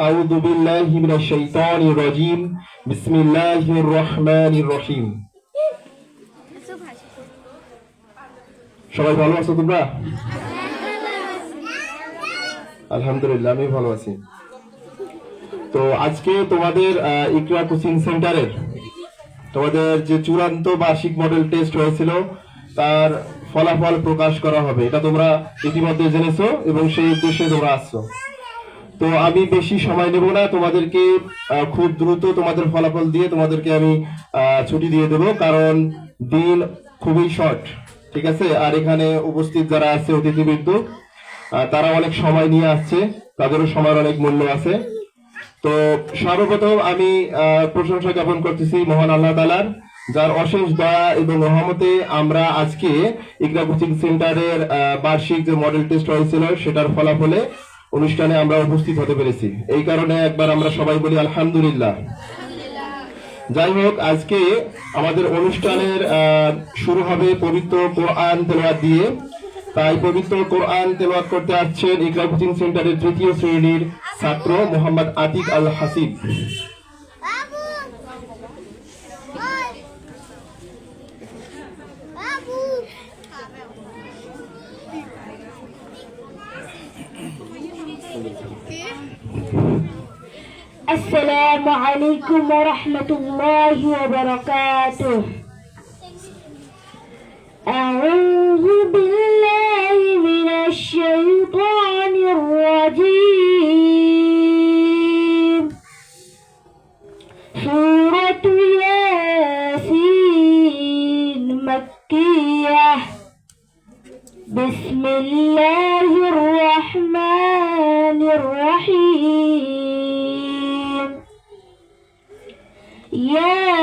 আউযু বিল্লাহি মিনাশ শাইতানির রাজীম। বিসমিল্লাহির রহমানির রহিম। সবাই ভালো আছো তোমরা? আলহামদুলিল্লাহ, আমি ভালো আছি। তো আজকে তোমাদের ইকরা কোচিং সেন্টারের তোমাদের যে চূড়ান্ত বার্ষিক মডেল টেস্ট হয়েছিল তার ফলাফল প্রকাশ করা হবে। এটা তোমরা ইতিমধ্যে জেনেছো এবং সেই উদ্দেশ্যে তোমরা আসছো। তো আমি বেশি সময় নেব না, তোমাদেরকে খুব দ্রুত তোমাদের ফলাফল দিয়ে তোমাদেরকে আমি ছুটি দিয়ে দেবো, কারণ দিন খুবই শর্ট। ঠিক আছে? আর এখানে উপস্থিত যারা আছে অতিথিবৃন্দ, তারা অনেক সময় নিয়ে আসছে, তাদেরও সময়ের অনেক মূল্য আছে। তো সর্বপ্রথম আমি প্রশংসা জ্ঞাপন করতেছি মহান আল্লাহ তাআলার, যার অশেষ দয়া এবং রহমতে আমরা আজকে ইকরা কোচিং সেন্টারের বার্ষিক যে মডেল টেস্ট হয়েছিল সেটার ফলাফলে অনুষ্ঠানে আমরা উপস্থিত হতে পেরেছি। এই কারণে একবার আমরা সবাই বলি আলহামদুলিল্লাহ। যাই হোক, আজকে আমাদের অনুষ্ঠানের শুরু হবে পবিত্র কোরআন তেলাওয়াত দিয়ে। তাই পবিত্র কোরআন তেলাওয়াত করতে আসছেন ইকরা কোচিং সেন্টারের তৃতীয় শ্রেণীর ছাত্র মোহাম্মদ আতিক আল হাসিব। السلام عليكم ورحمة الله وبركاته. أعوذ بالله من الشيطان الرجيم. سورة ياسين مكية. بسم الله الرحمن الرحيم. ياسين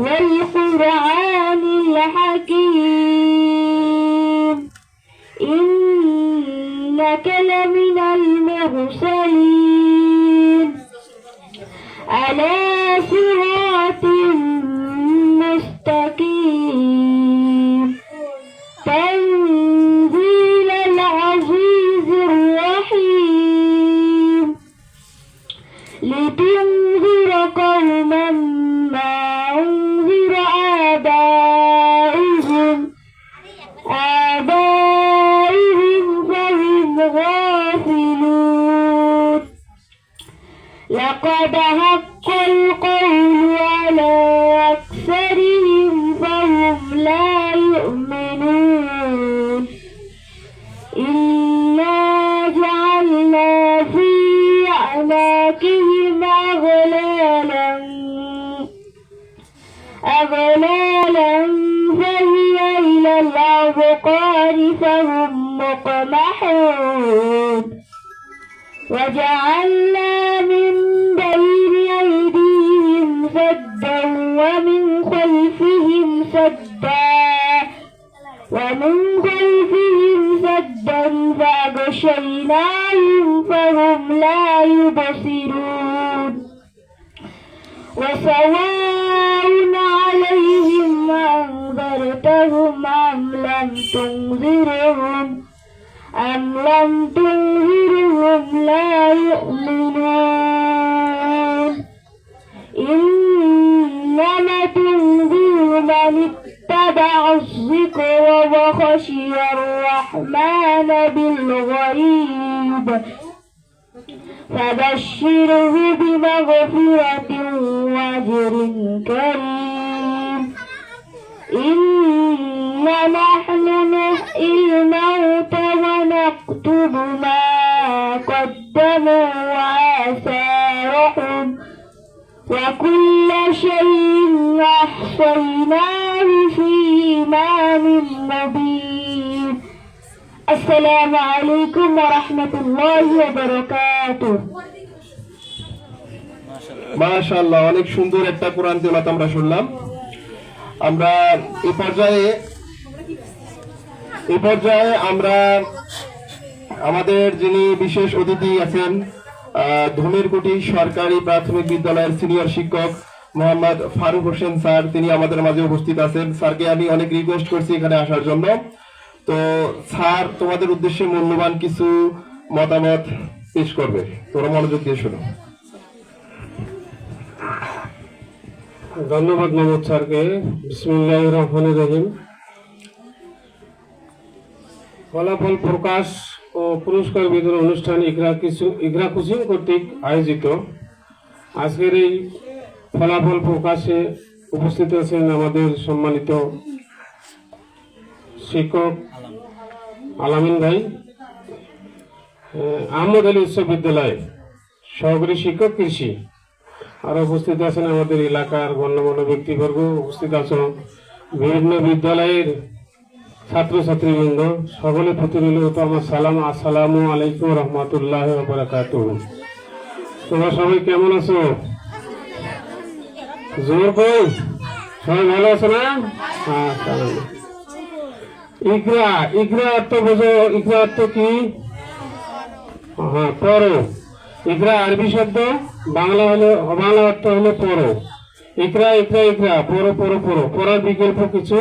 والقرآن الحكيم إنك لمن المرسلين على صراط مستقيم تنزيل العزيز الرحيم لتنذر قوما ما أنذر آبائهم فهم غافلون. لقد حق القول على أكثرهم فهم لا يؤمنون. إنا جعلنا في أعناقهم أغلالا فهي إلى الأذقان فهم مقمحون. وجعلنا من بين أيديهم سدا ومن خلفهم سدا فأغشيناهم فهم لا يبصرون. وسواء عليهم أنذرتهم أم لم تنذرهم لا يؤمنون. إنما تنذر من اتبع الذكر وخشي الرحمن بالغيب فبشره بمغفرة وأجر كريم. إنا نحن نحيي الموتى ونكتب ما قدموا وآثارهم وكل شيء أحصيناه في إمام مبين. السلام عليكم ورحمة الله وبركاته. মাশাআল্লাহ, অনেক সুন্দর একটা কোরআন তেলাওয়াত আমরা শুনলাম। আমরা এই পর্যায়ে আমরা আমাদের যিনি বিশেষ অতিথি আছেন ধুমেরকুটি সরকারি প্রাথমিক বিদ্যালয়ের সিনিয়র শিক্ষক মোহাম্মদ ফারুক হোসেন স্যার, তিনি আমাদের মাঝে উপস্থিত আছেন। স্যারকে আমি অনেক রিকোয়েস্ট করছি এখানে আসার জন্য। তো স্যার তোমাদের উদ্দেশ্যে মূল্যবান কিছু মতামত পেশ করবে, তোমরা মনোযোগ দিয়ে শোনো। ধন্যবাদ মোহাম্মদ স্যারকে। বিসমিল্লাহির রহমানির রহিম। ফলাফল প্রকাশ ও পুরস্কার বিতরণ অনুষ্ঠান ইকরা কোচিং কর্তৃক আয়োজিত আজকের এই ফলাফল প্রকাশে উপস্থিত আছেন আমাদের সম্মানিত শিক্ষক আলামিন ভাই, আহমদ আলী উচ্চ বিদ্যালয় সহকারী শিক্ষক কৃষি, আর উপস্থিত আছেন আমাদের এলাকার গণ্যমান্য ব্যক্তিবর্গ, উপস্থিত আছেন বিভিন্ন বিদ্যালয়ের ছাত্রছাত্রীবৃন্দ, সকলের প্রতি রইল আমার সালাম। আসসালামু আলাইকুম রহমতুল্লাহ বারাকাতুহু। তোমরা সবাই কেমন আছো? জোর কই, সবাই ভালো আছো না? ইকরা, ইকরা অর্থ বোঝো? ইকরা অর্থ কি? হ্যাঁ, পড়ো। ইকরা আরবি শব্দ, বাংলা অর্থ হলো পড়ো। ইকরা ইকরা ইকরা, পড়ো পড়ো পড়ো, পড়ার বিকল্প কিছু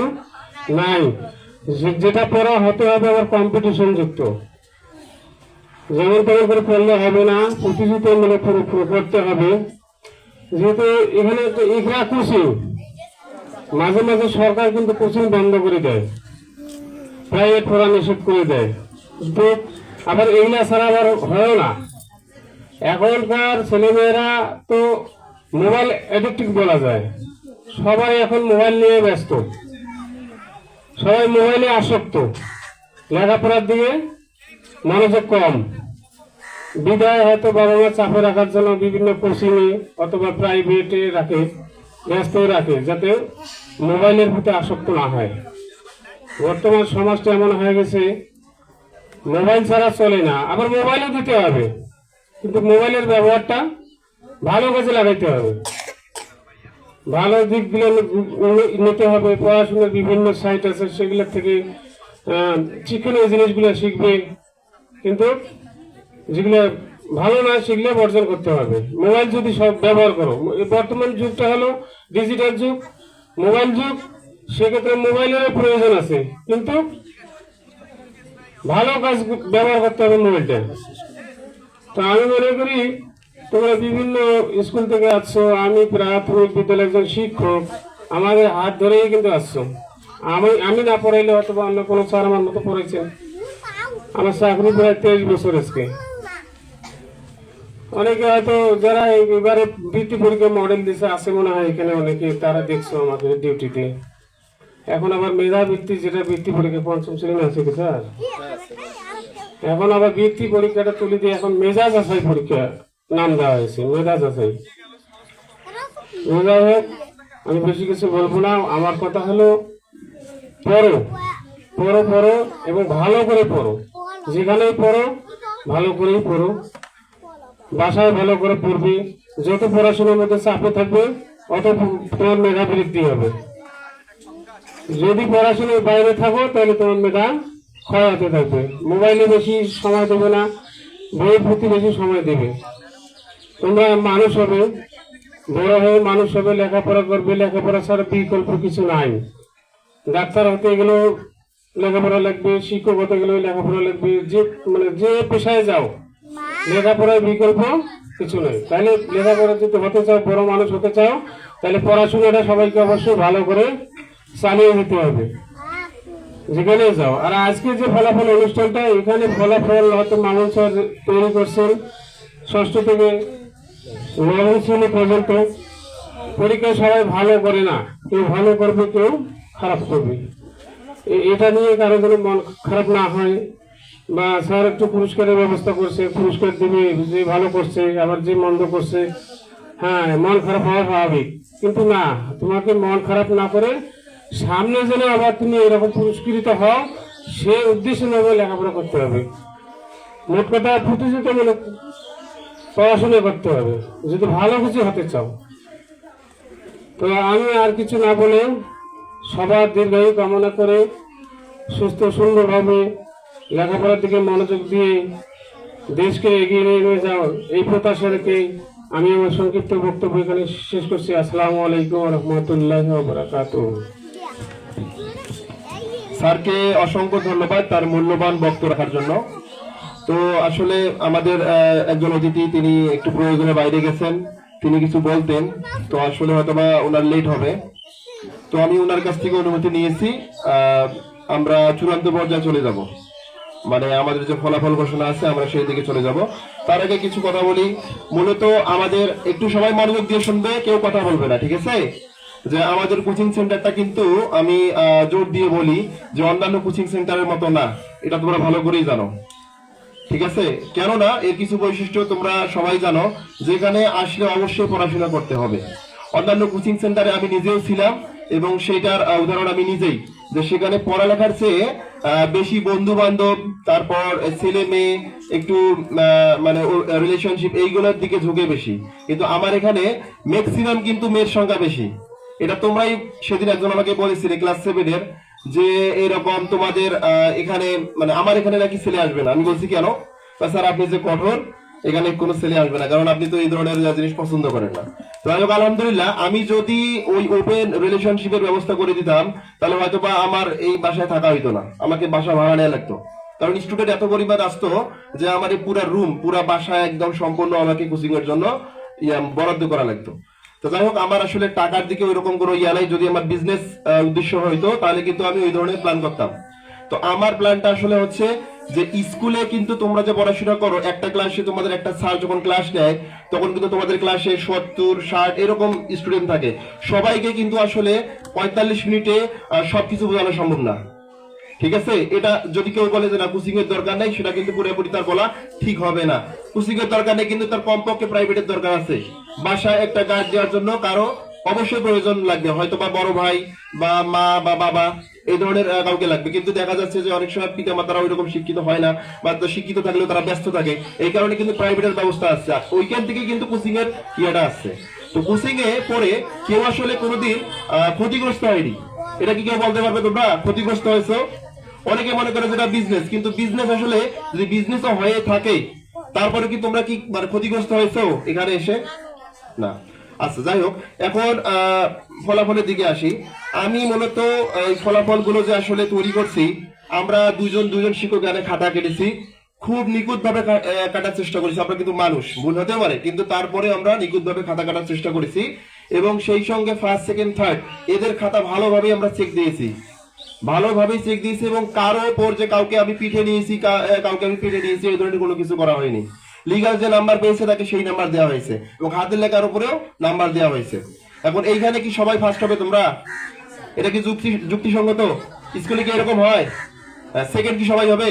নাই। যেটা পড়া হতে হবে আবার কম্পিটিশন যুক্ত, যেমন তেমন করে পড়লে হবে না, প্রতিযোগিতামূলক করতে হবে। যেহেতু এখানে ইকরা কোচিং, মাঝে মাঝে সরকার কিন্তু কোচিং বন্ধ করে দেয়, প্রাইভেট পড়া নিষেধ করে দেয়, কিন্তু আবার এগুলা ছাড়া আবার হয় না। এখনকার ছেলেমেয়েরা তো মোবাইল অ্যাডিক্টিভ বলা যায়, সবাই এখন মোবাইল নিয়ে ব্যস্ত, সবাই মোবাইলে আসক্ত, লেখাপড়ার দিকে মনোযোগ কম। বিদায় হয়তো বাবা মা চাপে রাখার জন্য বিভিন্ন কোচিংয়ে অথবা প্রাইভেটে রাখে, ব্যস্ত রাখে, যাতে মোবাইলের প্রতি আসক্ত না হয়। বর্তমান সমাজটা এমন হয়ে গেছে, মোবাইল ছাড়া চলে না, আবার মোবাইলও দিতে হবে, কিন্তু মোবাইলের ব্যবহারটা ভালো কাজে লাগাইতে হবে, ভালো দিকগুলো নিতে হবে। পড়াশোনার বিভিন্ন সাইট আছে, সেগুলোর থেকে শিক্ষণীয় জিনিসগুলো শিখবে, কিন্তু যেগুলো ভালো না সেগুলো বর্জন করতে হবে। মোবাইল যদি সব ব্যবহার করো, বর্তমান যুগটা হলো ডিজিটাল যুগ, মোবাইল যুগ, সেক্ষেত্রে মোবাইলের প্রয়োজন আছে, কিন্তু ভালো কাজ ব্যবহার করতে হবে মোবাইলটা। তো আমি মনে করি তোমরা বিভিন্ন স্কুল থেকে আসছো, আমি প্রাথমিক বিদ্যালয়ের একজন শিক্ষক, আমাদের হাত ধরেই কিন্তু আসছো। আমি না পড়াইলে অথবা অন্য কোনো স্যার আমার মতো পড়েছেন। আমার চাকরি প্রায় 23 বছর আজকে। অনেকে হয়তো যারা এবারে বৃত্তি পরীক্ষা মডেল দিছে আছে মনে হয় এখানে অনেকে, তারা দেখছো আমাদের ডিউটিতে। এখন আবার মেধা বৃত্তি, যেটা বৃত্তি পরীক্ষা 5ম শ্রেণী আছে কি স্যার, এখন আবার বৃত্তি পরীক্ষাটা তুলে দিয়ে এখন মেধা যাচাই পরীক্ষা নাম দেওয়া হয়েছে, মেধা যাচাই। যাই হোক, আমি বেশি কিছু বলবো না। আমার কথা হলো পড়ো পড়ো পড়ো এবং ভালো করে পড়ো, যেখানেই পড়ো ভালো করেই পড়ো, বাসায় ভালো করে পড়বে। যত পড়াশোনার মধ্যে চাপে থাকবে অত তোমার মেধা বৃদ্ধি হবে। যদি পড়াশোনার বাইরে থাকো তাহলে তোমার মেধা ক্ষয় হতে থাকবে। মোবাইলে বেশি সময় দেবে না, বইয়ের প্রতি বেশি সময় দেবে। তোমরা মানুষ হবে, বড় হয়ে মানুষ হবে, লেখাপড়া করবে, লেখাপড়া ছাড়া বিকল্প কিছু নাই। ডাক্তার হতে গেলেও লেখাপড়া লাগবে, শিক্ষক হতে গেলেও লেখাপড়া লাগবে, যে পেশায় যাও লেখাপড়ার বিকল্প কিছু নেই। তাহলে লেখাপড়া যদি হতে চাও, বড় মানুষ হতে চাও, তাহলে পড়াশোনাটা সবাইকে অবশ্যই ভালো করে চালিয়ে নিতে হবে যেখানে যাও। আর আজকে যে ফলাফল অনুষ্ঠানটা, এখানে ফলাফল হয়তো মামুন স্যার তৈরি করছেন 6ষ্ঠ থেকে 9ম শ্রেণী পর্যন্ত। পরীক্ষায় সবাই ভালো করে না, কেউ ভালো করবে, কেউ খারাপ করবে। এটা নিয়ে কারো যেন মন খারাপ না হয়, বা স্যার একটু পুরস্কারের ব্যবস্থা করছে, পুরস্কার দেবে যে ভালো করছে, আবার যে মন্দ করছে, হ্যাঁ মন খারাপ হওয়া স্বাভাবিক, কিন্তু না, তোমাকে মন খারাপ না করে সামনে যেন আবার তুমি এরকম পুরস্কৃত হও, সে উদ্দেশ্যে নেবে লেখাপড়া করতে হবে। মোট কথা প্রতিযোগিতামূলক পড়াশোনা করতে হবে যদি ভালো কিছু হতে চাও। তো আমি আর কিছু না বলে সবার দীর্ঘায়ু কামনা করে সুস্থ সুন্দরভাবে লেখাপড়ার দিকে মনোযোগ দিয়ে দেশকে এগিয়ে নিয়ে যাও, এই প্রত্যাশা রেখে আমি আমার সংক্ষিপ্ত বক্তব্য এখানে শেষ করছি। আসসালামু আলাইকুম রহমতুল্লাহ বারাকাতুহু। স্যারকে অসংখ্য ধন্যবাদ তার মূল্যবান বক্তব্য রাখার জন্য। তো আসলে আমাদের একজন অতিথি তিনি একটু প্রয়োজনে বাইরে গেছেন, তিনি কিছু বলতেন, তো আসলে হয়তোবা ওনার লেট হবে। তো আমি ওনার কাছ থেকে অনুমতি নিয়েছি, আমরা চূড়ান্ত পর্যায়ে চলে যাব, মানে আমাদের যে ফলাফল ঘোষণা আছে আমরা সেই দিকে চলে যাব। তার আগে কিছু কথা বলি। মূলত আমাদের একটু সবাই মনোযোগ দিয়ে শুনবে, কেউ কথা বলবে না, ঠিক আছে? যে আমাদের কোচিং সেন্টারটা কিন্তু আমি জোর দিয়ে বলি যে অন্যান্য কোচিং সেন্টারের মতো না, এটা তোমরা ভালো করেই জানো, ঠিক আছে? কেননা এর কিছু বৈশিষ্ট্য তোমরা সবাই জানো, যেখানে আসলে অবশ্যই পড়াশোনা করতে হবে। অন্যান্য কোচিং সেন্টারে আমি নিজেও ছিলাম এবং সেইটার উদাহরণ আমি নিজেই, যে সেখানে পড়ালেখার চেয়ে বেশি বন্ধু বান্ধব, তারপর ছেলে মেয়ে, একটু মানে রিলেশনশিপ, এইগুলোর দিকে ঝুঁকে বেশি। কিন্তু আমার এখানে ম্যাক্সিমাম কিন্তু মেয়ের সংখ্যা বেশি। এটা তোমরাই সেদিন একজন আমাকে বলেছিলে ক্লাস 7-এর, যে এরকম তোমাদের এখানে মানে আমার এখানে নাকি ছেলে আসবে না। আমি বলছি কেন? স্যার আপনি যে কঠোর, এখানে কোনো ছেলে আসবে না, কারণ আপনি তো এই ধরনের জিনিস পছন্দ করেন না। তো আলহামদুলিল্লাহ, আমি যদি ওই ওপেন রিলেশনশিপের ব্যবস্থা করে দিতাম তাহলে হয়তো বা আমার এই বাসায় থাকা হইতো না, আমাকে বাসা ভাড়া নেওয়া লাগতো। কারণ স্টুডেন্ট এত পরিমাণ আসতো যে আমার এই পুরা রুম, পুরা বাসা একদম সম্পূর্ণ আমাকে কোচিং এর জন্য বরাদ্দ করা লাগতো। তো যাই হোক, আমার আসলে টাকার দিকে ওইরকম কোনো ইয়া নাই। যদি আমার বিজনেস উদ্দেশ্য হইতো তাহলে কিন্তু আমি ওই ধরনের প্ল্যান করতাম। তো আমার প্ল্যানটা আসলে হচ্ছে যে স্কুলে কিন্তু তোমরা যে পড়াশোনা করো, একটা ক্লাসে তোমাদের একটা স্যার যখন ক্লাস নেয় তখন কিন্তু তোমাদের ক্লাসে 70-60 এরকম স্টুডেন্ট থাকে। সবাইকে কিন্তু আসলে 45 মিনিটে সবকিছু বোঝানো সম্ভব না, ঠিক আছে? এটা যদি কেউ বলে যে না কোচিং এর দরকার নাই, সেটা কিন্তু পুরোপুরি তার বলা ঠিক হবে না। কোচিং এর দরকার নেই, কিন্তু তার কমপক্ষে প্রাইভেটের দরকার আছে। বাসায় একটা গার্ড দেওয়ার জন্য কারো অবশ্যই প্রয়োজন লাগবে, হয়তো বা বড় ভাই বা মা বা বাবা, এই ধরনের কাউকে লাগবে। কিন্তু দেখা যাচ্ছে যে অনেক সময় পিতা মাতারা ওইরকম শিক্ষিত হয় না, বা শিক্ষিত থাকলেও তারা ব্যস্ত থাকে, এই কারণে কিন্তু প্রাইভেটের ব্যবস্থা আছে। আর ওইখান থেকে কিন্তু কোচিং এর ইয়েটা আসছে। তো কোচিং এ পড়ে কেউ আসলে কোনোদিন ক্ষতিগ্রস্ত হয়নি। এটা কি কেউ বলতে পারবে তোমরা ক্ষতিগ্রস্ত হয়েছো? অনেকে মনে করে যেটা বিজনেস, কিন্তু বিজনেস আসলে যদি বিজনেস হয়ে থাকে তারপরে কি তোমরা কি মানে ক্ষতিগ্রস্ত হয়েছো এখানে এসে? না। আচ্ছা, যাই হোক, এখন ফলাফলের দিকে আসি। আমি মূলত এই ফলাফলগুলো যে আসলে তৈরি করছি, আমরা দুজন শিক্ষক এখানে খাতা কেটেছি, খুব নিখুঁত ভাবে কাটার চেষ্টা করেছি। আমরা কিন্তু মানুষ, ভুল হতে পারে, কিন্তু তারপরে আমরা নিখুঁত ভাবে খাতা কাটার চেষ্টা করেছি। এবং সেই সঙ্গে ফার্স্ট, সেকেন্ড, থার্ড এদের খাতা ভালোভাবে আমরা চেক দিয়েছি, ভালোভাবে চেক দিয়েছি। এবং কারো ওপর যে কাউকে আমি পিঠে নিয়েছি, কাউকে আমি পিঠে নিয়েছি, এই ধরনের কোনো কিছু করা হয়নি। লিগাল যে নাম্বার পেয়েছে তাকে সেই নাম্বার দেওয়া হয়েছে, এবং হাতের লেখার উপরেও নাম্বার দেওয়া হয়েছে। এখন এইখানে কি সবাই ফার্স্ট হবে তোমরা? এটা কি যুক্তিসঙ্গত? স্কুলে কি এরকম হয়? সেকেন্ড কি সবাই হবে?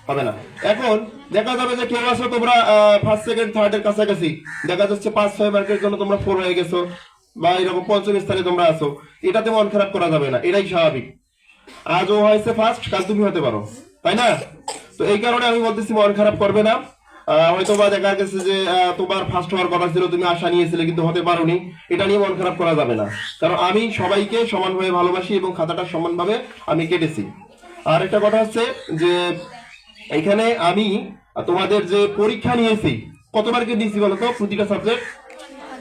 হবে না। এখন দেখা যাবে যে কেউ আছো তোমরা ফার্স্ট, সেকেন্ড, থার্ড এর কাছাকাছি, দেখা যাচ্ছে 5-6 মার্কের জন্য তোমরা 4 হয়ে গেছো, বা এরকম পঞ্চম স্থানে তোমরা আছো। এটাতে মন খারাপ করা যাবে না, এটাই স্বাভাবিক। আজ ও হয়েছে ফার্স্ট, কাল তুমি হতে পারো, তাই না? তো এই কারণে আমি বলতেছি মন খারাপ করবে না। হয়তো বা দেখা গেছে যে তোমার ফার্স্ট হওয়ার কথা ছিল, তুমি আশা নিয়েছিলে কিন্তু হতে পারোনি, এটা নিয়ে মন খারাপ করা যাবে না। কারণ আমি সবাইকে সমানভাবে ভালোবাসি এবং খাতাটা সমানভাবে আমি কেটেছি। আর একটা কথা হচ্ছে যে এখানে আমি তোমাদের যে পরীক্ষা নিয়েছি, কত মার্কের নিয়েছি বলতো? প্রতিটা সাবজেক্ট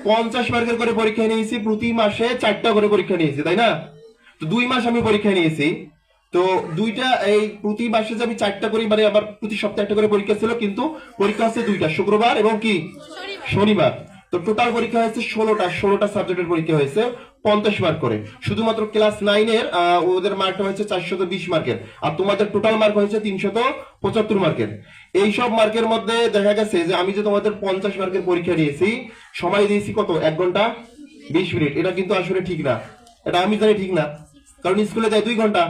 50 মার্কের করে পরীক্ষা নিয়েছি। প্রতি মাসে 4টা করে পরীক্ষা নিয়েছি, তাই না? তো 2 মাস আমি পরীক্ষা নিয়েছি। তো দুইটা এই প্রতি মাসে যে আমি 4টা করি, মানে আবার প্রতি সপ্তাহে একটা করে পরীক্ষা ছিল, কিন্তু পরীক্ষা হচ্ছে 2টা, শুক্রবার এবং কি শনিবার। তো টোটাল পরীক্ষা হয়েছে 16টা সাবজেক্টের পরীক্ষা হয়েছে 50 মার্ক করে। শুধুমাত্র ক্লাস 9-এর ওদের মার্কটা হয়েছে 420 মার্কের, আর তোমাদের টোটাল মার্ক হয়েছে 375 মার্কের। এইসব মার্কের মধ্যে দেখা গেছে যে আমি যে তোমাদের 50 মার্কের পরীক্ষা নিয়েছি, সময় দিয়েছি কত? 1 ঘন্টা 20 মিনিট। এটা কিন্তু আসলে ঠিক না, এটা আমি জানি ঠিক না। কারণ স্কুলে দেয় 2 ঘন্টা,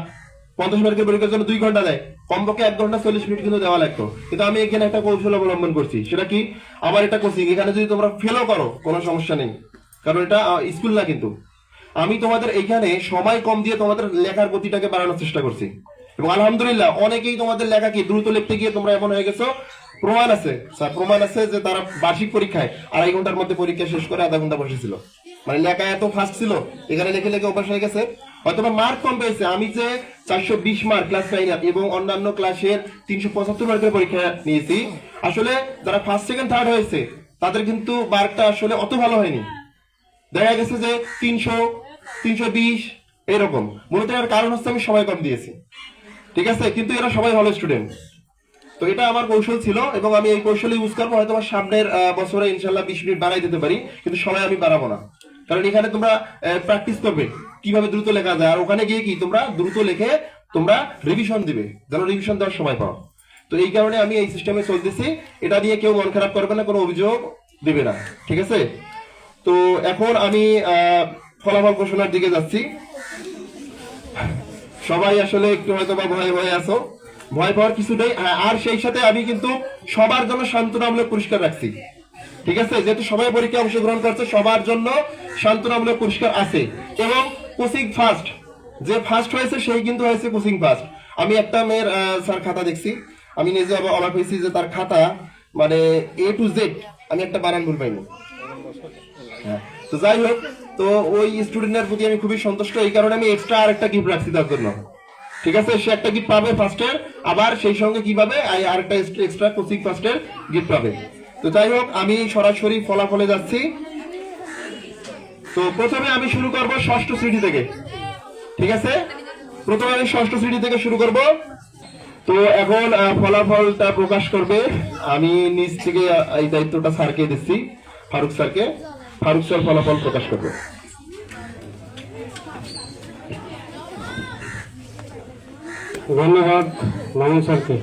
50 মার্কের পরীক্ষার জন্য 2 ঘন্টা দেয়, কমপক্ষে 1 ঘন্টা 40 মিনিট কিন্তু দেওয়া লাগতো। কিন্তু আমি এখানে একটা কৌশল অবলম্বন করছি, সেটা কি? আমার এটা কোচিং, এখানে যদি তোমরা ফেলও করো কোনো সমস্যা নেই, কারণ এটা স্কুল না। কিন্তু আমি তোমাদের এখানে সময় কম দিয়ে তোমাদের লেখার গতিটাকে বাড়ানোর চেষ্টা করছি, এবং আলহামদুলিল্লাহ অনেকেই তোমাদের লেখাকে দ্রুত লিখতে গিয়ে তোমরা এমন হয়ে গেছো। প্রমাণ আছে স্যার, প্রমাণ আছে যে তারা বার্ষিক পরীক্ষায় 2.5 ঘন্টার মধ্যে পরীক্ষা শেষ করে আধা ঘন্টা বসেছিল। মানে লেখা এত ফাস্ট ছিল, এখানে লিখে লিখে অভ্যাস হয়ে গেছে। হয়তো মার্ক কম পেয়েছে। আমি যে 420 মার্ক ক্লাস 9 এবং অন্যান্য ক্লাসের 375 মার্কের পরীক্ষা নিয়েছি, আসলে যারা ফার্স্ট, সেকেন্ড, থার্ড হয়েছে তাদের কিন্তু মার্কটা আসলে অত ভালো হয়নি। দেখা গেছে যে 300, 320 এরকম মূলত এর কারণ হচ্ছে আমি সময় কম দিয়েছি, ঠিক আছে, কিন্তু এরা সবাই ভালো স্টুডেন্ট। তো এটা আমার কৌশল ছিল এবং আমি এই কৌশল ইউজ করবো, হয়তো আমার সামনের বছরে ইনশাল্লাহ 20 মিনিট বাড়াই দিতে পারি, কিন্তু সময় আমি বাড়াবো না। কারণ এখানে তোমরা প্র্যাকটিস করবে কিভাবে দ্রুত লেখা যায়, আর ওখানে গিয়ে কি তোমরা দ্রুত লিখে তোমরা রিভিশন দিবে, যেন রিভিশন দেওয়ার সময় পাও। তো এই কারণে আমি এই সিস্টেমে চলতেছি, এটা নিয়ে কেউ মন খারাপ করবে না, কোনো অভিযোগ দিবে না, ঠিক আছে। তো এখন আমি ফলাফল ঘোষণার দিকে যাচ্ছি। সবাই আসলে একটু হয়তো বা ভয়ে ভয়ে আছো, ভয় পাওয়ার কিছু নেই। আর সেই সাথে আমি কিন্তু সবার জন্য সান্ত্বনামূলক পুরস্কার রাখছি, ঠিক আছে, যেহেতু সবাই পরীক্ষায় অংশগ্রহণ করছে সবার জন্য সান্ত্বনামূলক পুরস্কার আছে। এবং কোচিং ফার্স্ট, যে ফার্স্ট হয়েছে সেই কিন্তু হয়েছে কোচিং ফার্স্ট। আমি একটা মেয়ের স্যার খাতা দেখছি, আমি নিজে আবার অবাক হয়েছি যে তার খাতা মানে A to Z আমি একটা বানান ভুল পাইনি। হ্যাঁ, তো যাই হোক, তো ওই স্টুডেন্টের প্রতি আমি খুবই সন্তুষ্ট, এই কারণে আমি এক্সট্রা আরেকটা গিফট রাখছি তার জন্য, ঠিক আছে। সে একটা গিফট পাবে ফার্স্টের, আবার সেই সঙ্গে কি পাবে আরেকটা এক্সট্রা কোচিং ফার্স্টের গিফট পাবে। তো যাই হোক, আমি সরাসরি ফলাফলে যাচ্ছি। তো প্রথমে আমি শুরু করব ষষ্ঠ শ্রেণী থেকে, ঠিক আছে, প্রথমে আমি ষষ্ঠ শ্রেণী থেকে শুরু করব। তো এখন ফলাফলটা প্রকাশ করবে, আমি নিজ থেকে এই দায়িত্বটা স্যারকে দিচ্ছি, ফারুক স্যারকে। ফারুক স্যার ফলাফল প্রকাশ করবে। ধন্যবাদ মামুন স্যারকে।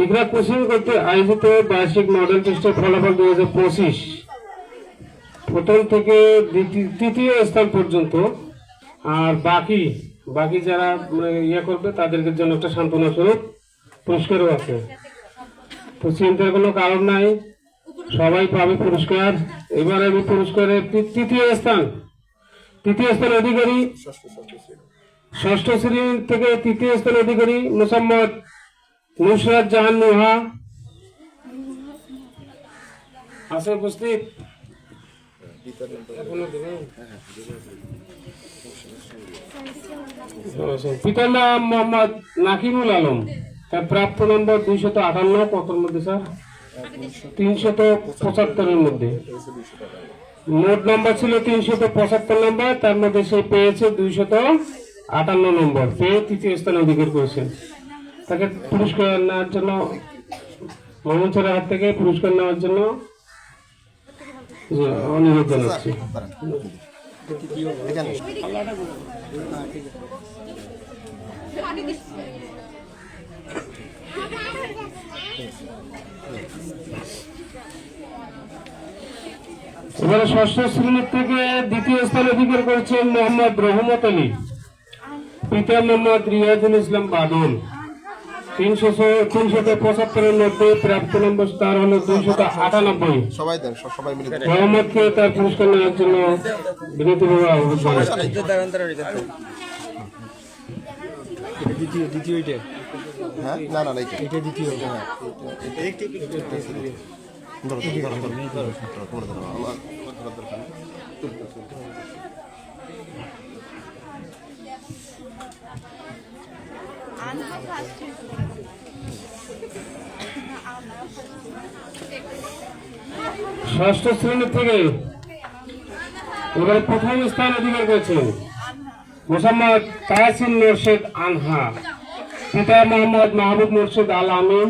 ইকরা কোচিং করতে আয়োজিত বার্ষিক মডেল টেস্টের ফলাফল 2025 প্রথম থেকে তৃতীয় স্থান পর্যন্ত। আর বাকি যারা ইয়ে করবে তাদেরকে জন্য একটা সান্ত্বনা স্বরূপ পুরস্কারও আছে। তো চিন্তার কোনো কারণ নাই, সবাই পাবে পুরস্কার। এবার আমি পুরস্কারের তৃতীয় স্থান অধিকারী, ষষ্ঠ শ্রেণী থেকে তৃতীয় স্থান অধিকারী মোসাম্মদ নুসরাত জাহান নুহা আছে উপস্থিত। পিতার নাম মোহাম্মদ নাকিমুল আলম, তার প্রাপ্ত নম্বর 258, কতর মধ্যে স্যার 375-এর মধ্যে। মোট নম্বর ছিল 375 নম্বর, তার মধ্যে সে পেয়েছে 258 নম্বর, পেয়ে তৃতীয় স্থান অধিকার করেছেন। তাকে পুরস্কার নেওয়ার জন্য মামুন স্যারের হাত থেকে পুরস্কার নেওয়ার জন্য অনুরোধ জানাচ্ছি। এবারে ষষ্ঠ শ্রেণীর থেকে দ্বিতীয় স্থান অধিকার করেছেন মোহাম্মদ রহমত আলী, পিতা মোহাম্মদ রিয়াজুল ইসলাম বাদল। 375-এর মধ্যে প্রাপ্ত নম্বর তার হলো 298। সবাই দেন, সবাই মিলে মোহাম্মদকে তার পুরস্কার নেওয়ার জন্য বিনীতভাবে আহ্বান জানাচ্ছি। দ্বিতীয় এটা হ্যাঁ, না না এটা দ্বিতীয় ষষ্ঠ শ্রেণী থেকে এবারে প্রথম স্থান অধিকার করেছেন মোসাম্মদ তায়াসিন মোর্শেদ আনহা, পিতা মোহাম্মদ মাহবুব মোর্শেদ আল আমিন,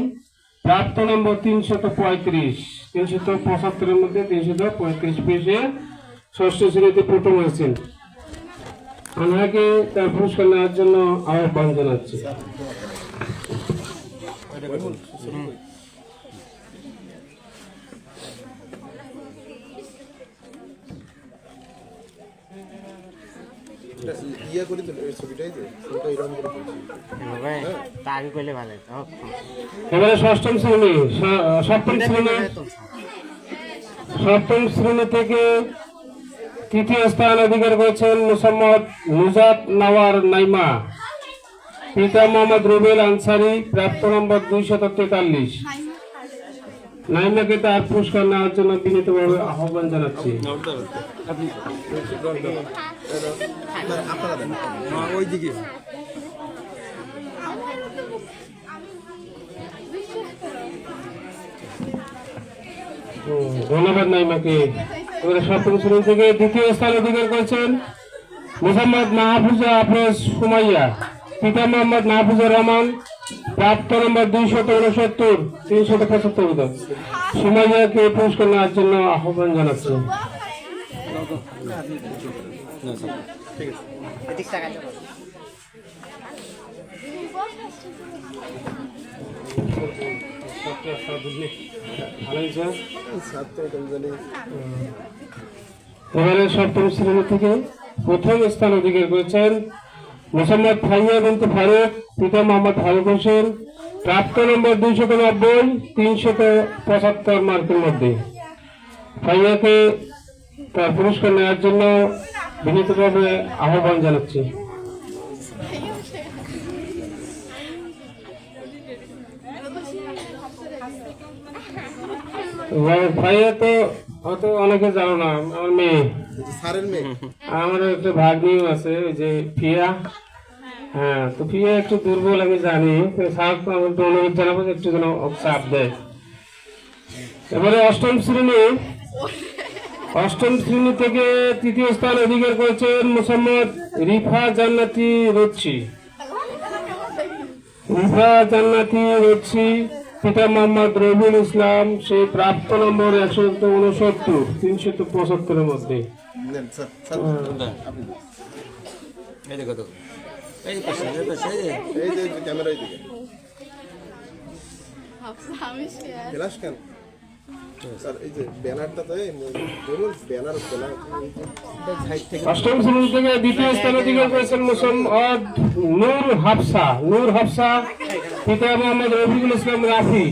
প্রাপ্ত নম্বর 335। 375-এর মধ্যে 335 পেয়ে ষষ্ঠ শ্রেণীতে প্রথম হয়েছেন। আনহাকে তার পুরস্কার নেওয়ার জন্য আহ্বান জানাচ্ছি। ইয়ে করি তো ছবিটাই তো এরকম করে আগে করলে ভালো হতো। এবারে সপ্তম শ্রেণী থেকে তৃতীয় স্থান অধিকার করেছেন মোসাম্মদ নুজাত নাওয়ার নাইমা, পিতা মোহাম্মদ রুবেল আনসারি, প্রাপ্ত নম্বর 243। নাইমাকে তার পুরস্কার নেওয়ার জন্য বিনীতভাবে আহ্বান জানাচ্ছি। ওইদিকে ধন্যবাদ নাইমাকে। এবারে সপ্তম শ্রেণী থেকে দ্বিতীয় স্থান অধিকার করেছেন মোহাম্মদ মাহফুজা আফরোজ সুমাইয়া, পিতা মোহাম্মদ মাহফুজুর রহমান, প্রাপ্ত নম্বর 269 375। সুমাইয়াকে পুরস্কার নেওয়ার জন্য আহ্বান জানাচ্ছি। এদিক টাকা এবারে সপ্তম শ্রেণী থেকে প্রথম স্থান অধিকার করেছেন মোহাম্মদ ফাইয়া বিনতে ফারুক, পিতা মোহাম্মদ ফারুক হোসেন, প্রাপ্ত নম্বর 290 375 মার্কের মধ্যে। ফাইয়াকে তার পুরস্কার নেওয়ার জন্য বিনীতভাবে আহ্বান জানাচ্ছি। ভাইয়া তো হয়তো অনেকে জানো না, আমার মেয়ে, আমার একটা ভাগ্নিও আছে, ওই যে ফিয়া। হ্যাঁ, তো ফিয়া একটু দুর্বল আমি জানি, স্যার আমাকে অনুরোধ জানাবো যে একটু যেন চাপ দেয়। এবারে অষ্টম শ্রেণী থেকে তৃতীয় স্থান অধিকার করেছেন মোহাম্মদ রিফা জান্নাতি রুচি। রিফা জান্নাতি রুচি, পিতা মোহাম্মদ রবিউল ইসলাম, সেই প্রাপ্ত নম্বর 169 375 মধ্যে। এই দেখো তো, এই পাশে ক্যামেরায় দিকে ফ্ল্যাশ কেন স্যার, এই যে ব্যানারটা তো ব্যানার অষ্টম শ্রেণী থেকে দ্বিতীয় স্থান অধিকার করেছেন মোহাম্মদ নূর হাফসা, পিতা মোহাম্মদ রফিকুল ইসলাম রাফি,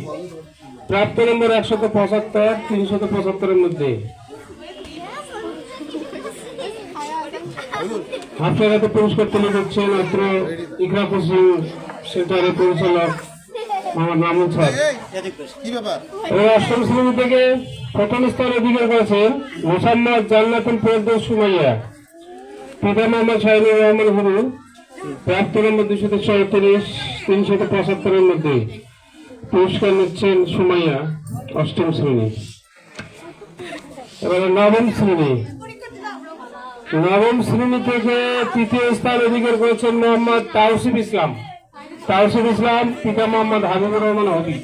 প্রাপ্ত নম্বর 175 375 মধ্যে। হাফসার হাতে পুরস্কার তুলে দিচ্ছেন অত্র ইকরা কোচিং সেন্টারের পরিচালক মোহাম্মদ মামুন স্যার। অষ্টম শ্রেণী থেকে প্রথম স্থান অধিকার করেছেন মোহাম্মদ জান্নাতুল ফেরদৌস সুমাইয়া, পিতা মোহাম্মদ শাহিনুর রহমান হুরু, প্রাপ্ত নম্বর 234 375 মধ্যে। পুরস্কার নিচ্ছেন সুমাইয়া, অষ্টম শ্রেণী। এবারে নবম শ্রেণী থেকে তৃতীয় স্থান অধিকার করেছেন মোহাম্মদ তাওসিফ ইসলাম, পিতা মোহাম্মদ হাবিবুর রহমান হবি।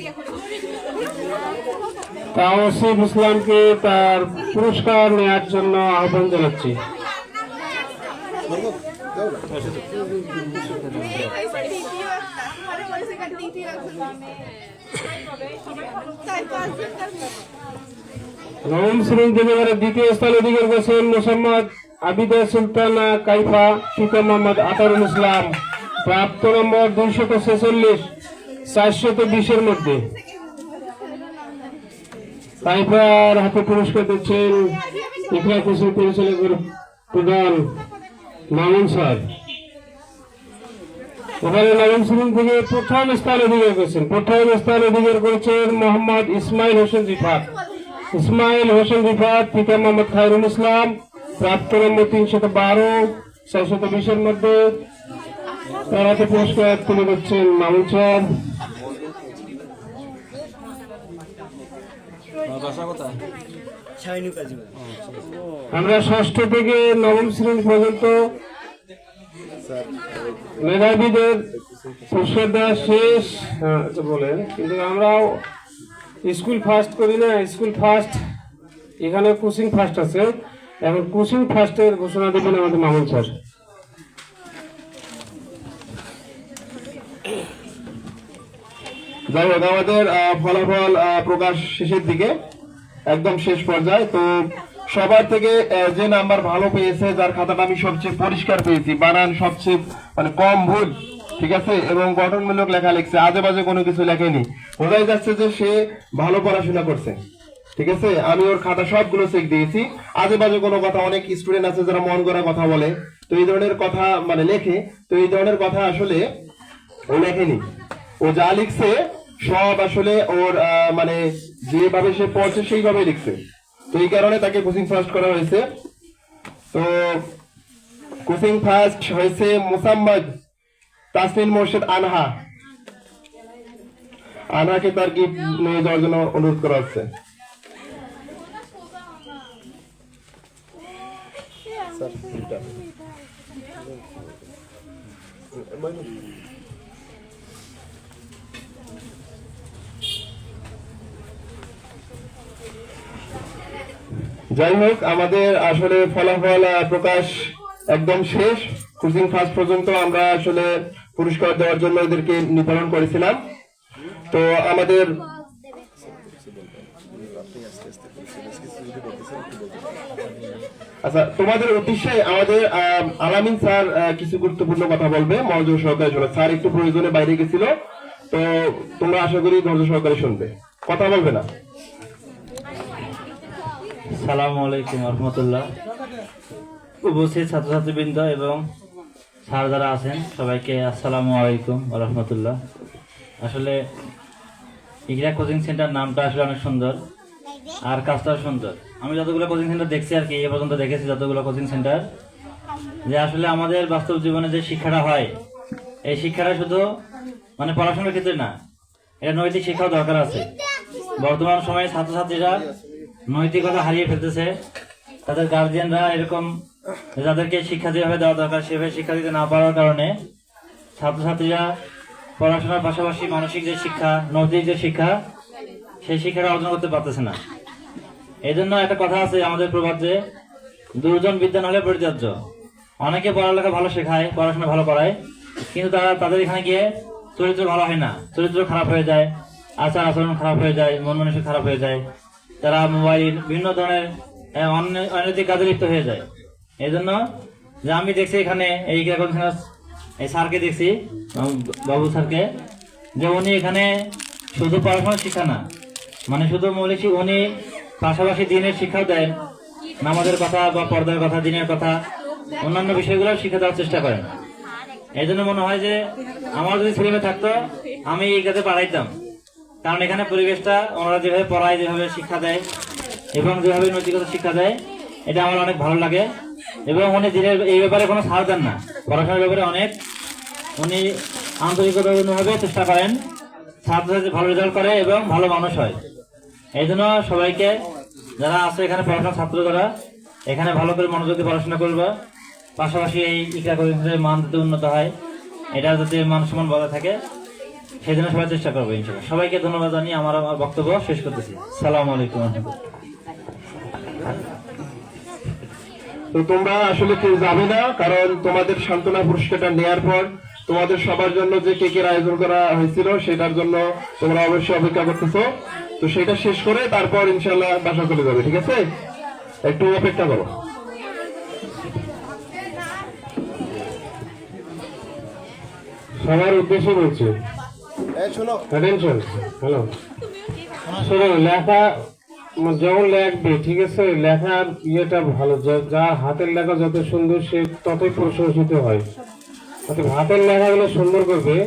তাওসিফ ইসলামকে তার পুরস্কার নেওয়ার জন্য আহ্বান জানাচ্ছি। নবম শ্রেণী থেকে দ্বিতীয় স্থান অধিকার করেছেন মোহাম্মদ আবিদা সুলতানা কাইফা, পিতা মোহাম্মদ আতারুল ইসলাম, প্রাপ্ত নম্বর 246 420 মধ্যে। কাইফার হাতে পুরস্কার দিচ্ছেন ইকরা কোচিং পরিচালকের প্রধান মামুন স্যার। ওখানে নবম শ্রেণী থেকে প্রথম স্থান অধিকার করেছেন মোহাম্মদ ইসমাইল হোসেন রিফাত, পিতা মোহাম্মদ খায়রুল ইসলাম, প্রাপ্ত নম্বর 312 420 মধ্যে। তার হাতে পুরস্কার তুলে দিচ্ছেন মামুন স্যার। আমরা ষষ্ঠ থেকে নবম শ্রেণী পর্যন্ত মেধাবীদের পুরস্কার দেওয়া শেষ বলেন, কিন্তু আমরাও স্কুল ফার্স্ট করি না। স্কুল ফার্স্ট, এখানে কোচিং ফার্স্ট আছে, এখন কোচিং ফার্স্টের ঘোষণা দেবেন আমাদের মামুন স্যার। যাই হোক, আমাদের ফলাফল প্রকাশ শেষের দিকে, একদম শেষ পর্যায়ে। তো সবার থেকে যে নাম্বার ভালো পেয়েছে, যার খাতাটা আমি সবচেয়ে পরিষ্কার পেয়েছি, বানান সবচেয়ে কম ভুল, ঠিক আছে, এবং গঠনমূলক লেখা লিখছে, আজে বাজে কোনো কিছু লেখেনি, বোঝাই যাচ্ছে যে সে ভালো পড়াশোনা করছে, ঠিক আছে। আমি ওর খাতা সবগুলো চেক দিয়েছি, আজে বাজে কোনো কথা, অনেক স্টুডেন্ট আছে যারা মন করা কথা বলে, তো এই ধরনের কথা লেখে, তো এই ধরনের কথা আসলে ও লেখেনি। ও যা লিখছে সব আসলে ওর যেভাবে সে পড়ছে সেইভাবে লিখছে, তো এই কারণে তাকে কোচিং ফার্স্ট করা হয়েছে। তো কোচিং ফার্স্ট হয়েছে মোসাম্মদ তাসমিন মোর্শেদ আনহাকে তার গিফট নিয়ে যাওয়ার জন্য অনুরোধ করা হচ্ছে। স্যার যাই হোক, আমাদের আসলে ফলাফল প্রকাশ একদম শেষ। কোচিং ফার্স্ট পর্যন্ত আমরা আসলে পুরস্কার দেওয়ার জন্য এদেরকে নির্ধারণ করেছিলাম। তো আমাদের আচ্ছা, তোমাদের উদ্দেশ্যে আমাদের আলামিন স্যার কিছু গুরুত্বপূর্ণ কথা বলবে। মনোযোগ সহকারে শোনো। স্যার একটু প্রয়োজনে বাইরে গেছিল, তো তোমরা আশা করি ধৈর্য সহকারে শুনবে, কথা বলবে না। আসসালামু আলাইকুম রহমতুল্লাহ। উপস্থিত ছাত্রছাত্রীবৃন্দ এবং স্যার যারা আছেন সবাইকে আসসালামু আলাইকুম রহমতুল্লাহ। আসলে ইকরা কোচিং সেন্টার নামটা আসলে অনেক সুন্দর আর কাজটাও সুন্দর। আমি যতগুলো কোচিং সেন্টার দেখছি আর কি এ পর্যন্ত দেখেছি যতগুলো কোচিং সেন্টার, যে আসলে আমাদের বাস্তব জীবনে যে শিক্ষাটা হয় এই শিক্ষাটা শুধু মানে পড়াশোনার ক্ষেত্রে না, এটা নৈতিক শিক্ষাও দরকার আছে। বর্তমান সময়ে ছাত্রছাত্রীরা নৈতিকতা হারিয়ে ফেলতেছে। তাদের গার্জিয়ানরা এরকম যাদেরকে শিক্ষা যেভাবে দেওয়া দরকার সেভাবে শিক্ষা দিতে না পারার কারণে ছাত্রছাত্রীরা পড়াশোনার পাশাপাশি মানসিক যে শিক্ষা, নৈতিক যে শিক্ষা, সেই শিক্ষাটা অর্জন করতে পারতেছে না। এই জন্য একটা কথা আছে আমাদের প্রবাদ যে দুর্জন বিদ্যা নাহলে পরিত্যাজ্য। অনেকে পড়ালেখা ভালো শেখায়, পড়াশোনা ভালো করায়, কিন্তু তাদের এখানে গিয়ে চরিত্র ভালো হয় না, চরিত্র খারাপ হয়ে যায়, আচার আচরণ খারাপ হয়ে যায়, মন মানসিক খারাপ হয়ে যায়, তারা মোবাইল বিভিন্ন ধরনের অনৈতিক কাজে লিপ্ত হয়ে যায়। এই জন্য যে আমি দেখছি এখানে এই স্যারকে দেখছি, বাবু স্যারকে, যে উনি এখানে শুধু পড়াশোনার শিক্ষা না, মানে শুধু মৌলিক উনি পাশাপাশি দিনের শিক্ষাও দেন, নামাজের কথা বা পর্দার কথা, দিনের কথা, অন্যান্য বিষয়গুলো শিক্ষা দেওয়ার চেষ্টা করেন। এই জন্য মনে হয় যে আমার যদি ছেলেমেয়ে থাকতো আমি এই কাজে পাঠাইতাম, কারণ এখানে পরিবেশটা ওনারা যেভাবে পড়ায়, যেভাবে শিক্ষা দেয় এবং যেভাবে নৈতিকতা শিক্ষা দেয়, এটা আমার অনেক ভালো লাগে। এবং উনি দিনের এই ব্যাপারে কোনো ছাড় দেন না, পড়াশোনার ব্যাপারে অনেক উনি আন্তরিকতাভাবে চেষ্টা করেন ছাত্রছাত্রী ভালো রেজাল্ট করে এবং ভালো মানুষ হয়। এই জন্য সবাইকে যারা আছে এখানে পড়াশোনার ছাত্র যারা এখানে ভালো করে মনোযোগ দিয়ে পড়াশোনা করবে, পাশাপাশি এই ইকরা কোচিং মান যাতে উন্নত হয়, এটা যাতে মান সম্মান বজায় থাকে সেই জন্য সবাই চেষ্টা করবো ইনশাআল্লাহ। সবাইকে ধন্যবাদ জানিয়ে আমার বক্তব্য শেষ করতেছি। আসসালামু আলাইকুম। তো তোমরা আসলে কেউ যাবে না, কারণ তোমাদের সান্ত্বনা পুরস্কারটা নেওয়ার পর তোমাদের সবার জন্য যে কেকের আয়োজন করা হয়েছিল সেটার জন্য তোমরা অবশ্যই অপেক্ষা করতেছো। তো সেটা শেষ করে তারপর ইনশাল্লাহ বাসা চলে যাবে, ঠিক আছে? একটু অপেক্ষা করো। সবার উদ্দেশ্যে বলছি, হ্যালো, শোনো, লেখা যখন লেখবে, ঠিক আছে, লেখার ইয়েটা ভালো, যার হাতের লেখা যত সুন্দর সে ততই প্রশংসিত হয়। অর্থাৎ হাতের লেখাগুলো সুন্দর করবে,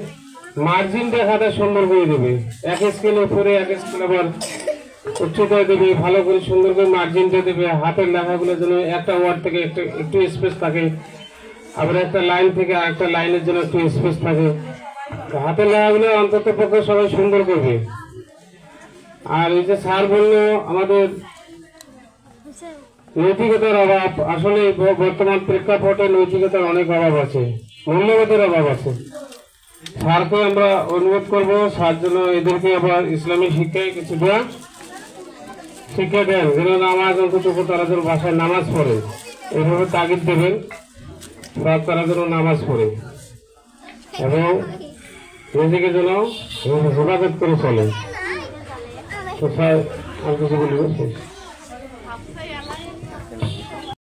মার্জিন দেখাটা সুন্দর করে দেবে, এক স্কেল উপরে এক স্কেল আবার উচ্চতায় দেবে, ভালো করে সুন্দর করে মার্জিনটা দেবে। হাতের লেখাগুলো যেন একটা ওয়ার্ড থেকে একটু স্পেস থাকে, আবার একটা লাইন থেকে আরেকটা লাইনের জন্য একটু স্পেস থাকে। হাতের লেখাগুলো অন্তত পক্ষে সবাই সুন্দর করবে। আর এই যে স্যার বললো আমাদের নৈতিকতার অভাব, আসলে বর্তমান প্রেক্ষাপটে নৈতিকতার অনেক অভাব আছে, মূল্যবোধের অভাব আছে। স্যারকে আমরা অনুরোধ করবো স্যার যেন এদেরকে আবার ইসলামী শিক্ষায় কিছু শিক্ষা দেন, যেন নামাজ অন্তত তারা যেন বাসায় নামাজ পড়ে, এইভাবে তাগিদ দেবেন সব, তারা যেন নামাজ পড়ে এবং নিজেকে যেন হেফাজত করে চলে। তো স্যার আর কিছু বলবো?